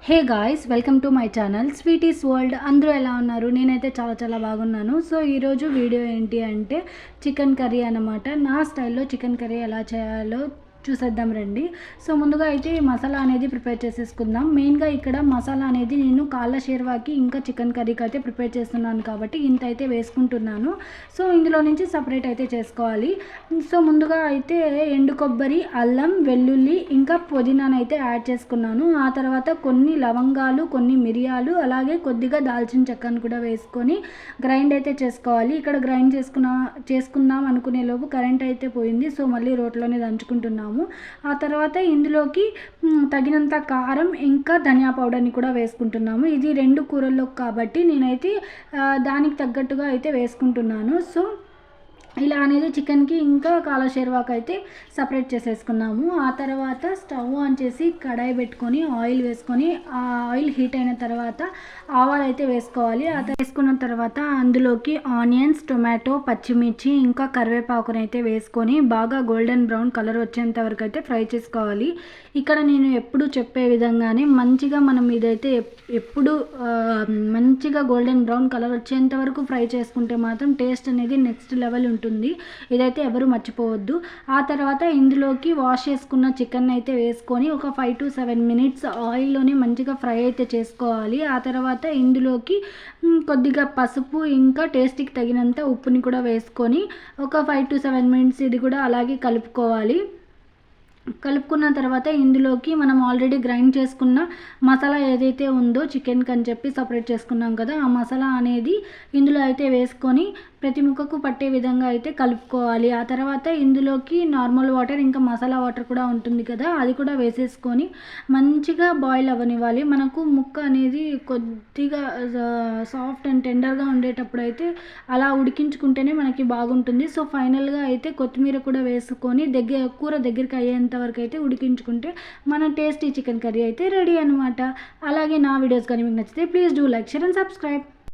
Hey guys, welcome to my channel sweeties world. అందరూ ఎలా ఉన్నారు? నేనైతే చాలా బాగున్నాను. సో ఈరోజు వీడియో ఏంటి అంటే చికెన్ కర్రీ అన్నమాట. నా స్టైల్లో చికెన్ కర్రీ ఎలా చేయాలో చూసేద్దాం రండి. సో ముందుగా అయితే మసాలా అనేది ప్రిపేర్ చేసేసుకుందాం. మెయిన్గా ఇక్కడ మసాలా అనేది నేను కాళ్ళ షేర్వాకి ఇంకా చికెన్ కర్రీకి అయితే ప్రిపేర్ చేస్తున్నాను కాబట్టి ఇంత అయితే వేసుకుంటున్నాను. సో ఇందులో నుంచి సపరేట్ అయితే చేసుకోవాలి. సో ముందుగా అయితే ఎండు కొబ్బరి, అల్లం, వెల్లుల్లి ఇంకా పుదీనాను అయితే యాడ్ చేసుకున్నాను. ఆ తర్వాత కొన్ని లవంగాలు, కొన్ని మిరియాలు, అలాగే కొద్దిగా దాల్చిన చెక్కను కూడా వేసుకొని గ్రైండ్ అయితే చేసుకోవాలి. ఇక్కడ గ్రైండ్ చేసుకుందాం అనుకునే లోపు కరెంట్ అయితే పోయింది. సో మళ్ళీ రోట్లోనే దంచుకుంటున్నాము. ఆ తర్వాత ఇందులోకి తగినంత కారం ఇంకా ధనియా పౌడర్ని కూడా వేసుకుంటున్నాము. ఇది రెండు కూరల్లో కాబట్టి నేనైతే దానికి తగ్గట్టుగా అయితే వేసుకుంటున్నాను. సో ఇలా అనేది చికెన్కి ఇంకా కాల షేర్వాకి అయితే సపరేట్ చేసేసుకున్నాము. ఆ తర్వాత స్టవ్ ఆన్ చేసి కడాయి పెట్టుకొని ఆయిల్ వేసుకొని ఆ ఆయిల్ హీట్ అయిన తర్వాత ఆవాలు అయితే వేసుకోవాలి. అది వేసుకున్న తర్వాత అందులోకి ఆనియన్స్, టొమాటో, పచ్చిమిర్చి ఇంకా కరివేపాకుని అయితే వేసుకొని బాగా గోల్డెన్ బ్రౌన్ కలర్ వచ్చేంత వరకు అయితే ఫ్రై చేసుకోవాలి. ఇక్కడ నేను ఎప్పుడు చెప్పే విధంగానే మంచిగా మనం ఇదైతే ఎప్పుడు మంచిగా గోల్డెన్ బ్రౌన్ కలర్ వచ్చేంత వరకు ఫ్రై చేసుకుంటే మాత్రం టేస్ట్ అనేది నెక్స్ట్ లెవెల్ ఉంటుంది. ఇదైతే ఎవరు మర్చిపోవద్దు. ఆ తర్వాత ఇందులోకి వాష్ చేసుకున్న చికెన్ అయితే వేసుకొని ఒక 5 to 7 minutes ఆయిల్లోనే మంచిగా ఫ్రై అయితే చేసుకోవాలి. ఆ తర్వాత ఇందులోకి కొద్దిగా పసుపు ఇంకా టేస్ట్కి తగినంత ఉప్పుని కూడా వేసుకొని ఒక 5 to 7 minutes ఇది కూడా అలాగే కలుపుకోవాలి. కలుపుకున్న తర్వాత ఇందులోకి మనం ఆల్రెడీ గ్రైండ్ చేసుకున్న మసాలా ఏదైతే ఉందో చికెన్కి అని చెప్పి సపరేట్ చేసుకున్నాం కదా, ఆ మసాలా అనేది ఇందులో అయితే వేసుకొని ప్రతి ముక్కకు పట్టే విధంగా అయితే కలుపుకోవాలి. ఆ తర్వాత ఇందులోకి నార్మల్ వాటర్ ఇంకా మసాలా వాటర్ కూడా ఉంటుంది కదా, అది కూడా వేసేసుకొని మంచిగా బాయిల్ అవ్వనివ్వాలి. మనకు ముక్క అనేది కొద్దిగా సాఫ్ట్ అండ్ టెండర్గా ఉండేటప్పుడు అయితే అలా ఉడికించుకుంటేనే మనకి బాగుంటుంది. సో ఫైనల్గా అయితే కొత్తిమీర కూడా వేసుకొని కూర దగ్గరికి అయ్యేంత వరకు అయితే ఉడికించుకుంటే మన టేస్టీ చికెన్ కర్రీ అయితే రెడీ అనమాట. అలాగే నా వీడియోస్ కానీ మీకు నచ్చితే please do like, share and subscribe.